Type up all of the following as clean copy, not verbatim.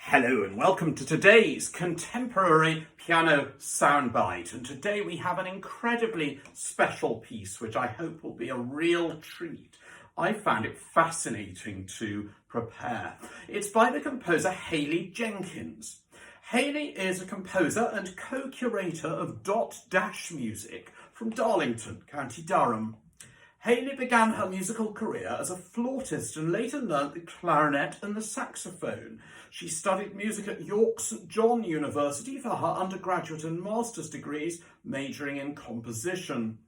Hello and welcome to today's contemporary piano soundbite. And today we have an incredibly special piece which I hope will be a real treat. I found it fascinating to prepare. It's by the composer Hayley Jenkins. Hayley is a composer and co-curator of dot dash music from Darlington, County Durham. Hayley began her musical career as a flautist and later learnt the clarinet and the saxophone. She studied music at York St John University for her undergraduate and master's degrees, majoring in composition.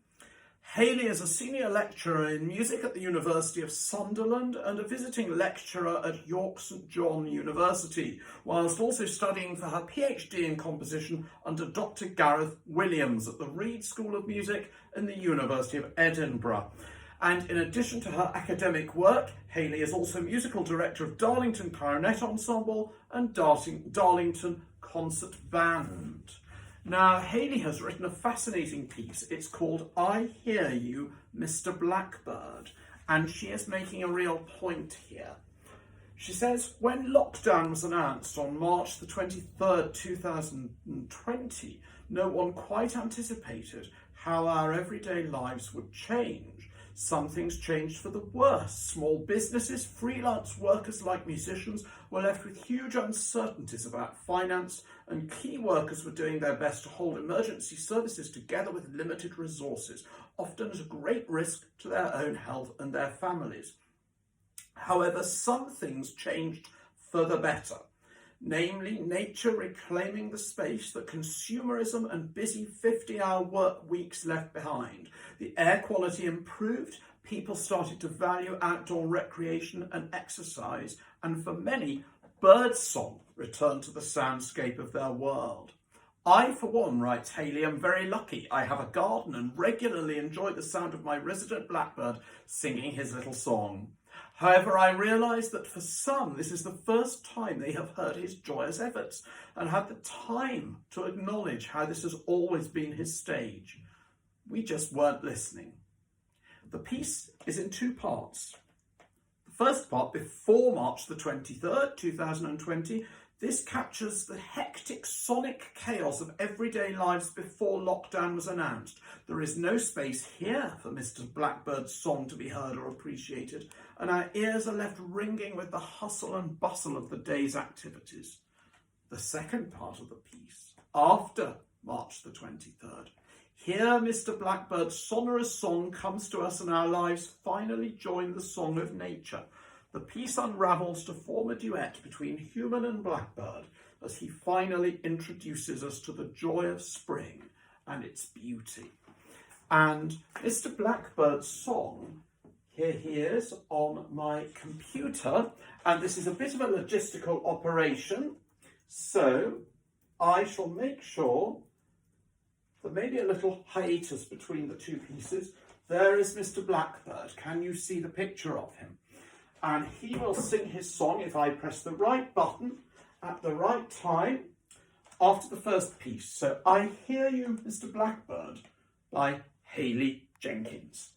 Hayley is a senior lecturer in music at the University of Sunderland and a visiting lecturer at York St John University, whilst also studying for her PhD in composition under Dr. Gareth Williams at the Reed School of Music and the University of Edinburgh. And in addition to her academic work, Hayley is also musical director of Darlington Clarinet Ensemble and Darlington Concert Band. Now, Hayley has written a fascinating piece. It's called I Hear You, Mr. Blackbird, and she is making a real point here. She says, when lockdown was announced on March the 23rd, 2020, no one quite anticipated how our everyday lives would change. Some things changed for the worse. Small businesses, freelance workers like musicians were left with huge uncertainties about finance, and key workers were doing their best to hold emergency services together with limited resources, often at a great risk to their own health and their families. However, some things changed for the better, namely nature reclaiming the space that consumerism and busy 50-hour work weeks left behind. The air quality improved, people started to value outdoor recreation and exercise, and for many, birdsong returned to the soundscape of their world. I, for one, writes Hayley, am very lucky. I have a garden and regularly enjoy the sound of my resident blackbird singing his little song. However, I realise that for some, this is the first time they have heard his joyous efforts and had the time to acknowledge how this has always been his stage. We just weren't listening. The piece is in two parts. The first part, before March the 23rd, 2020, this captures the hectic sonic chaos of everyday lives before lockdown was announced. There is no space here for Mr. Blackbird's song to be heard or appreciated, and our ears are left ringing with the hustle and bustle of the day's activities. The second part of the piece, after March the 23rd, here Mr. Blackbird's sonorous song comes to us and our lives finally join the song of nature. The piece unravels to form a duet between human and blackbird as he finally introduces us to the joy of spring and its beauty. And Mr. Blackbird's song, here he is on my computer, and this is a bit of a logistical operation, so I shall make sure there may be a little hiatus between the two pieces. There is Mr. Blackbird. Can you see the picture of him? And he will sing his song if I press the right button at the right time after the first piece. So I Hear You, Mr. Blackbird by Hayley Jenkins.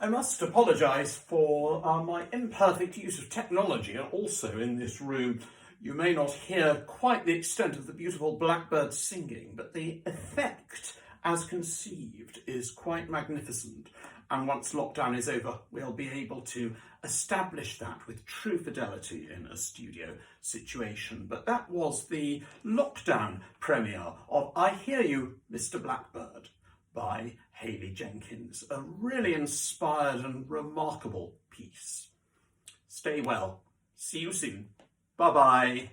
I must apologise for my imperfect use of technology. Also in this room, you may not hear quite the extent of the beautiful Blackbird singing, but the effect as conceived is quite magnificent. And once lockdown is over, we'll be able to establish that with true fidelity in a studio situation. But that was the lockdown premiere of I Hear You, Mr. Blackbird by Hayley Jenkins, a really inspired and remarkable piece. Stay well. See you soon. Bye-bye.